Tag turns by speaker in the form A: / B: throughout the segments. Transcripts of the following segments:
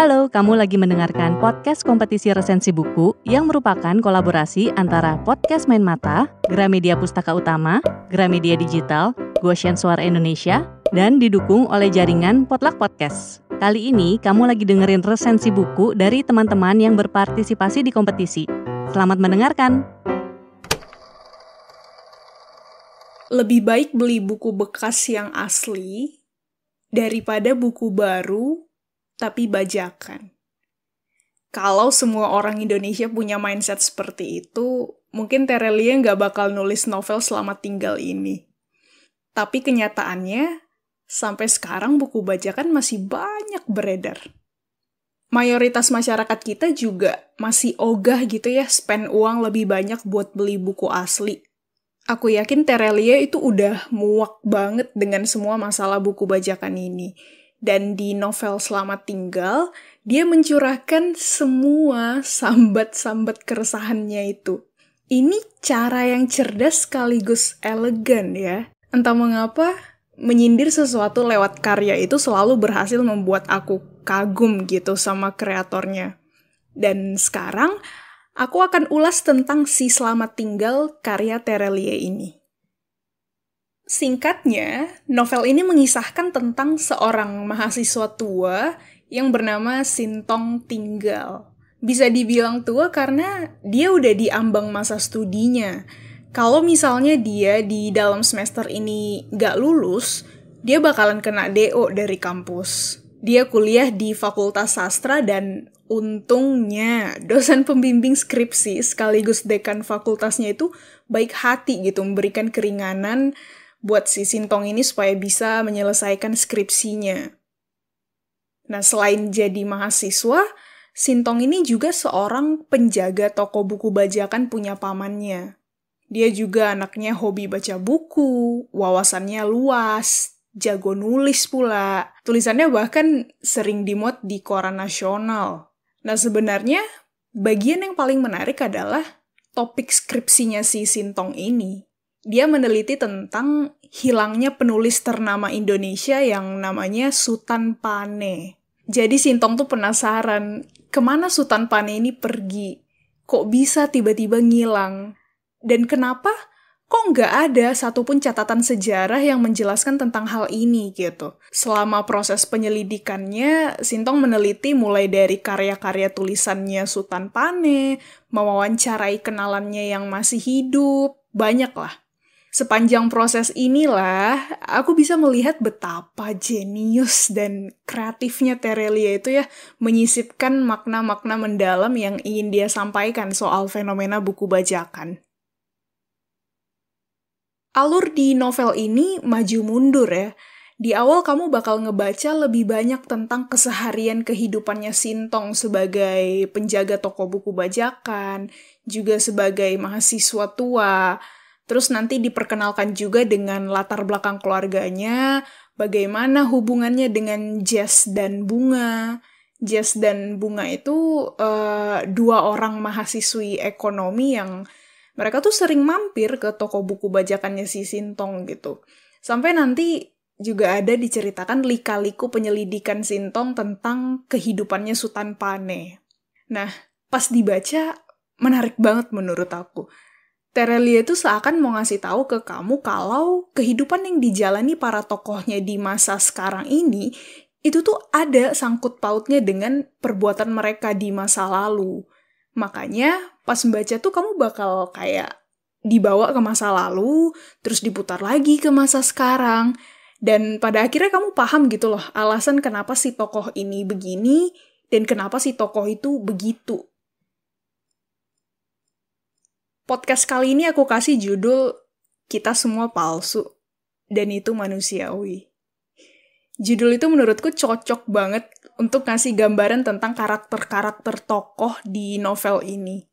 A: Halo, kamu lagi mendengarkan podcast kompetisi resensi buku yang merupakan kolaborasi antara Podcast Main Mata, Gramedia Pustaka Utama, Gramedia Digital, Goshen Suara Indonesia, dan didukung oleh jaringan Potluck Podcast. Kali ini kamu lagi dengerin resensi buku dari teman-teman yang berpartisipasi di kompetisi. Selamat mendengarkan!
B: Lebih baik beli buku bekas yang asli daripada buku baru tapi bajakan. Kalau semua orang Indonesia punya mindset seperti itu, mungkin Terelie nggak bakal nulis novel Selamat Tinggal ini. Tapi kenyataannya, sampai sekarang buku bajakan masih banyak beredar. Mayoritas masyarakat kita juga masih ogah gitu ya, spend uang lebih banyak buat beli buku asli. Aku yakin Terelie itu udah muak banget dengan semua masalah buku bajakan ini. Dan di novel Selamat Tinggal, dia mencurahkan semua sambat-sambat keresahannya itu. Ini cara yang cerdas sekaligus elegan ya. Entah mengapa, menyindir sesuatu lewat karya itu selalu berhasil membuat aku kagum gitu sama kreatornya. Dan sekarang, aku akan ulas tentang si Selamat Tinggal karya Terelie ini. Singkatnya, novel ini mengisahkan tentang seorang mahasiswa tua yang bernama Sintong Tinggal. Bisa dibilang tua karena dia udah di ambang masa studinya. Kalau misalnya dia di dalam semester ini nggak lulus, dia bakalan kena DO dari kampus. Dia kuliah di Fakultas Sastra dan untungnya dosen pembimbing skripsi sekaligus dekan fakultasnya itu baik hati gitu memberikan keringanan buat si Sintong ini supaya bisa menyelesaikan skripsinya. Nah, selain jadi mahasiswa, Sintong ini juga seorang penjaga toko buku bajakan punya pamannya. Dia juga anaknya hobi baca buku, wawasannya luas, jago nulis pula. Tulisannya bahkan sering dimuat di koran nasional. Nah, sebenarnya bagian yang paling menarik adalah topik skripsinya si Sintong ini. Dia meneliti tentang hilangnya penulis ternama Indonesia yang namanya Sutan Pane. Jadi Sintong tuh penasaran, kemana Sutan Pane ini pergi? Kok bisa tiba-tiba ngilang? Dan kenapa kok nggak ada satupun catatan sejarah yang menjelaskan tentang hal ini gitu? Selama proses penyelidikannya, Sintong meneliti mulai dari karya-karya tulisannya Sutan Pane, mewawancarai kenalannya yang masih hidup, banyak lah. Sepanjang proses inilah, aku bisa melihat betapa jenius dan kreatifnya Terelie itu ya, menyisipkan makna-makna mendalam yang ingin dia sampaikan soal fenomena buku bajakan. Alur di novel ini maju mundur ya. Di awal kamu bakal ngebaca lebih banyak tentang keseharian kehidupannya Sintong sebagai penjaga toko buku bajakan, juga sebagai mahasiswa tua. Terus nanti diperkenalkan juga dengan latar belakang keluarganya, bagaimana hubungannya dengan Jess dan Bunga. Jess dan Bunga itu dua orang mahasiswi ekonomi yang mereka tuh sering mampir ke toko buku bajakannya si Sintong gitu. Sampai nanti juga ada diceritakan lika-liku penyelidikan Sintong tentang kehidupannya Sutan Pane. Nah, pas dibaca, menarik banget menurut aku. Terelie itu seakan mau ngasih tahu ke kamu kalau kehidupan yang dijalani para tokohnya di masa sekarang ini, itu tuh ada sangkut pautnya dengan perbuatan mereka di masa lalu. Makanya pas membaca tuh kamu bakal kayak dibawa ke masa lalu, terus diputar lagi ke masa sekarang. Dan pada akhirnya kamu paham gitu loh, alasan kenapa si tokoh ini begini, dan kenapa si tokoh itu begitu. Podcast kali ini aku kasih judul Kita Semua Palsu, dan itu manusiawi. Judul itu menurutku cocok banget untuk ngasih gambaran tentang karakter-karakter tokoh di novel ini.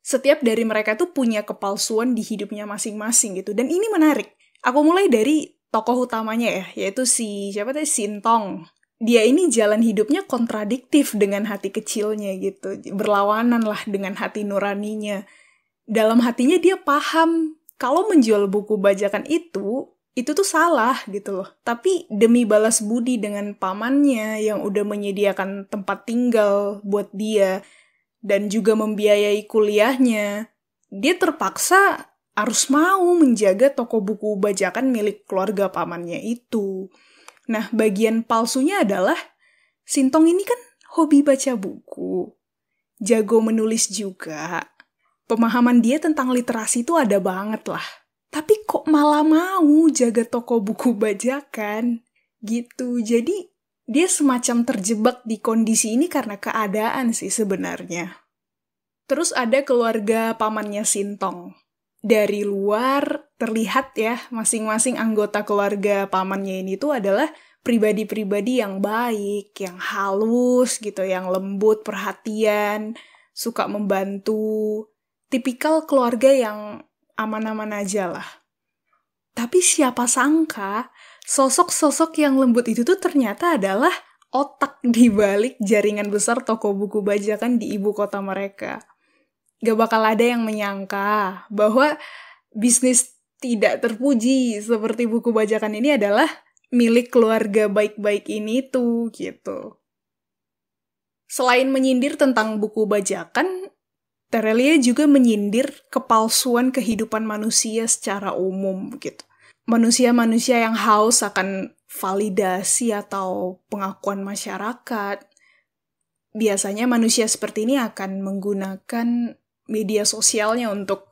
B: Setiap dari mereka tuh punya kepalsuan di hidupnya masing-masing gitu, dan ini menarik. Aku mulai dari tokoh utamanya ya, yaitu si Sintong. Dia ini jalan hidupnya kontradiktif dengan hati kecilnya gitu, berlawanan lah dengan hati nuraninya. Dalam hatinya dia paham kalau menjual buku bajakan itu itu tuh salah gitu loh. Tapi demi balas budi dengan pamannya yang udah menyediakan tempat tinggal buat dia dan juga membiayai kuliahnya, dia terpaksa harus mau menjaga toko buku bajakan milik keluarga pamannya itu. Nah, bagian palsunya adalah Sintong ini kan hobi baca buku, jago menulis juga. Pemahaman dia tentang literasi itu ada banget lah. Tapi kok malah mau jaga toko buku bajakan? Gitu. Jadi dia semacam terjebak di kondisi ini karena keadaan sih sebenarnya. Terus ada keluarga pamannya Sintong. Dari luar terlihat ya, masing-masing anggota keluarga pamannya ini tuh adalah pribadi-pribadi yang baik, yang halus gitu, yang lembut, perhatian, suka membantu. Tipikal keluarga yang aman-aman aja lah. Tapi siapa sangka, sosok-sosok yang lembut itu tuh ternyata adalah otak di balik jaringan besar toko buku bajakan di ibu kota mereka. Gak bakal ada yang menyangka bahwa bisnis tidak terpuji seperti buku bajakan ini adalah milik keluarga baik-baik ini tuh, gitu. Selain menyindir tentang buku bajakan, Terelia juga menyindir kepalsuan kehidupan manusia secara umum, gitu. Manusia-manusia yang haus akan validasi atau pengakuan masyarakat. Biasanya manusia seperti ini akan menggunakan media sosialnya untuk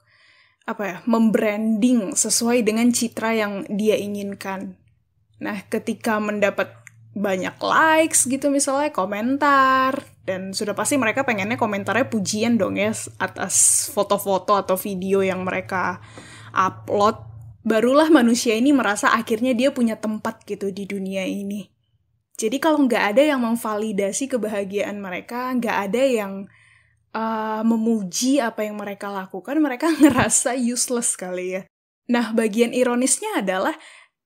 B: membranding sesuai dengan citra yang dia inginkan. Nah, ketika mendapat banyak likes gitu misalnya, komentar, dan sudah pasti mereka pengennya komentarnya pujian dong ya atas foto-foto atau video yang mereka upload, barulah manusia ini merasa akhirnya dia punya tempat gitu di dunia ini. Jadi kalau nggak ada yang memvalidasi kebahagiaan mereka, nggak ada yang memuji apa yang mereka lakukan, mereka ngerasa useless kali ya. Nah, bagian ironisnya adalah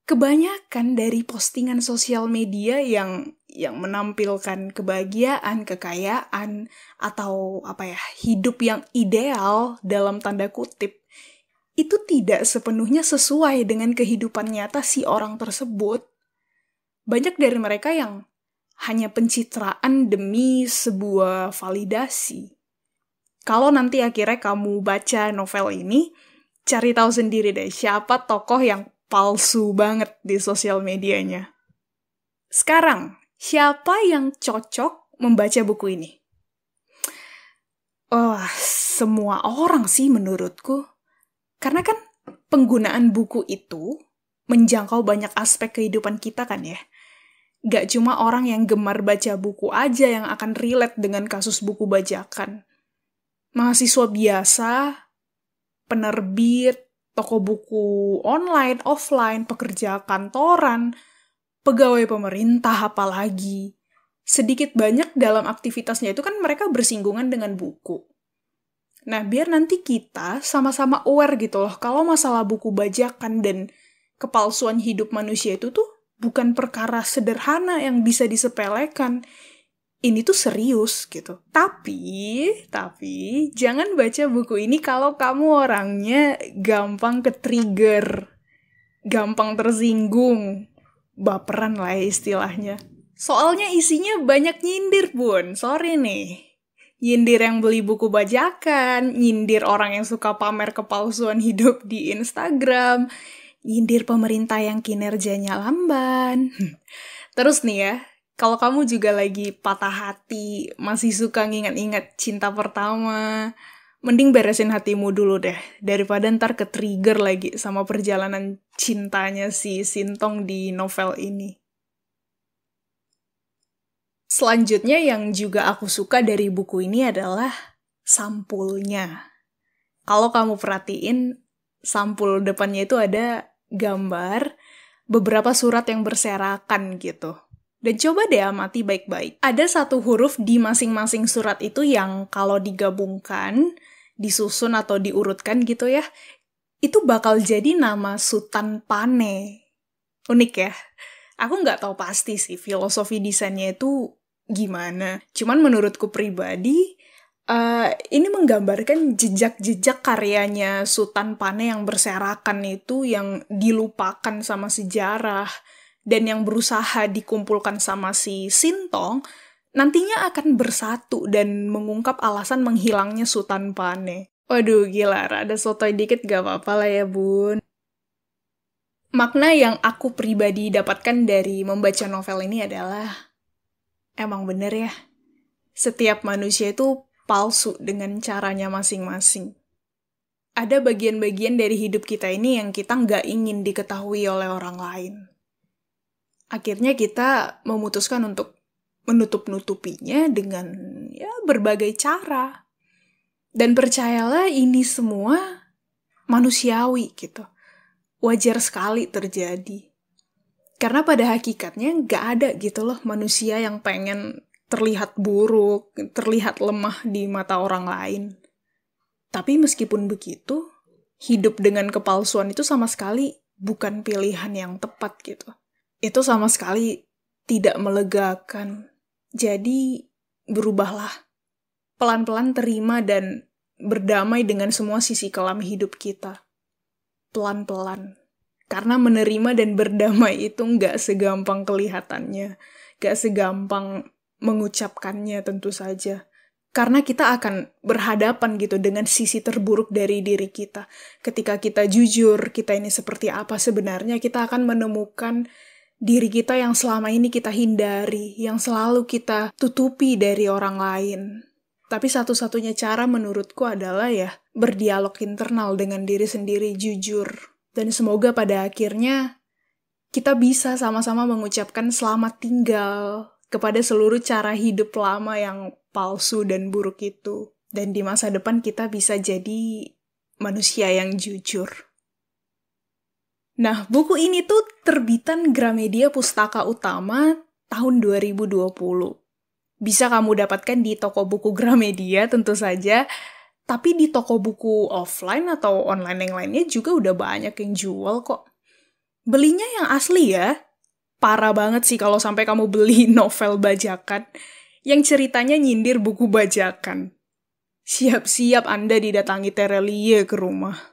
B: kebanyakan dari postingan sosial media yang menampilkan kebahagiaan, kekayaan, atau hidup yang ideal dalam tanda kutip, itu tidak sepenuhnya sesuai dengan kehidupan nyata si orang tersebut. Banyak dari mereka yang hanya pencitraan demi sebuah validasi. Kalau nanti akhirnya kamu baca novel ini, cari tahu sendiri deh siapa tokoh yang palsu banget di sosial medianya. Sekarang, siapa yang cocok membaca buku ini? Semua orang sih menurutku. Karena kan penggunaan buku itu menjangkau banyak aspek kehidupan kita kan ya. Gak cuma orang yang gemar baca buku aja yang akan relate dengan kasus buku bajakan. Mahasiswa biasa, penerbit, toko buku online, offline, pekerja kantoran, pegawai pemerintah apalagi. Sedikit banyak dalam aktivitasnya itu kan mereka bersinggungan dengan buku. Nah, biar nanti kita sama-sama aware gitu loh, kalau masalah buku bajakan dan kepalsuan hidup manusia itu tuh bukan perkara sederhana yang bisa disepelekan. Ini tuh serius gitu. Tapi jangan baca buku ini kalau kamu orangnya gampang ke-trigger, gampang tersinggung, baperan lah istilahnya. Soalnya isinya banyak nyindir, Bun. Sorry nih. Nyindir yang beli buku bajakan, nyindir orang yang suka pamer kepalsuan hidup di Instagram, nyindir pemerintah yang kinerjanya lamban. Terus nih ya, kalau kamu juga lagi patah hati, masih suka ngingat-ingat cinta pertama, mending beresin hatimu dulu deh, daripada ntar ke-trigger lagi sama perjalanan cintanya si Sintong di novel ini. Selanjutnya yang juga aku suka dari buku ini adalah sampulnya. Kalau kamu perhatiin, sampul depannya itu ada gambar beberapa surat yang berserakan gitu. Dan coba deh amati baik-baik. Ada satu huruf di masing-masing surat itu yang kalau digabungkan, disusun atau diurutkan gitu ya, itu bakal jadi nama Sutan Pane. Unik ya? Aku nggak tahu pasti sih filosofi desainnya itu gimana. Cuman menurutku pribadi, Ini menggambarkan jejak-jejak karyanya Sutan Pane yang berserakan itu, yang dilupakan sama sejarah, dan yang berusaha dikumpulkan sama si Sintong, nantinya akan bersatu dan mengungkap alasan menghilangnya Sutan Pane. Waduh, gila, rada sotoy dikit gak apa-apa lah ya, Bun. Makna yang aku pribadi dapatkan dari membaca novel ini adalah, emang bener ya, setiap manusia itu palsu dengan caranya masing-masing. Ada bagian-bagian dari hidup kita ini yang kita nggak ingin diketahui oleh orang lain. Akhirnya kita memutuskan untuk menutup-nutupinya dengan berbagai cara. Dan percayalah, ini semua manusiawi gitu. Wajar sekali terjadi. Karena pada hakikatnya nggak ada gitu loh manusia yang pengen terlihat buruk, terlihat lemah di mata orang lain. Tapi meskipun begitu, hidup dengan kepalsuan itu sama sekali bukan pilihan yang tepat gitu. Itu sama sekali tidak melegakan. Jadi, berubahlah. Pelan-pelan terima dan berdamai dengan semua sisi kelam hidup kita. Pelan-pelan. Karena menerima dan berdamai itu nggak segampang kelihatannya. Nggak segampang mengucapkannya tentu saja. Karena kita akan berhadapan gitu dengan sisi terburuk dari diri kita. Ketika kita jujur, kita ini seperti apa sebenarnya, kita akan menemukan diri kita yang selama ini kita hindari, yang selalu kita tutupi dari orang lain. Tapi satu-satunya cara menurutku adalah berdialog internal dengan diri sendiri, jujur. Dan semoga pada akhirnya kita bisa sama-sama mengucapkan selamat tinggal kepada seluruh cara hidup lama yang palsu dan buruk itu. Dan di masa depan kita bisa jadi manusia yang jujur. Nah, buku ini tuh terbitan Gramedia Pustaka Utama tahun 2020. Bisa kamu dapatkan di toko buku Gramedia tentu saja, tapi di toko buku offline atau online yang lainnya juga udah banyak yang jual kok. Belinya yang asli ya. Parah banget sih kalau sampai kamu beli novel bajakan yang ceritanya nyindir buku bajakan. Siap-siap Anda didatangi Terelie ke rumah.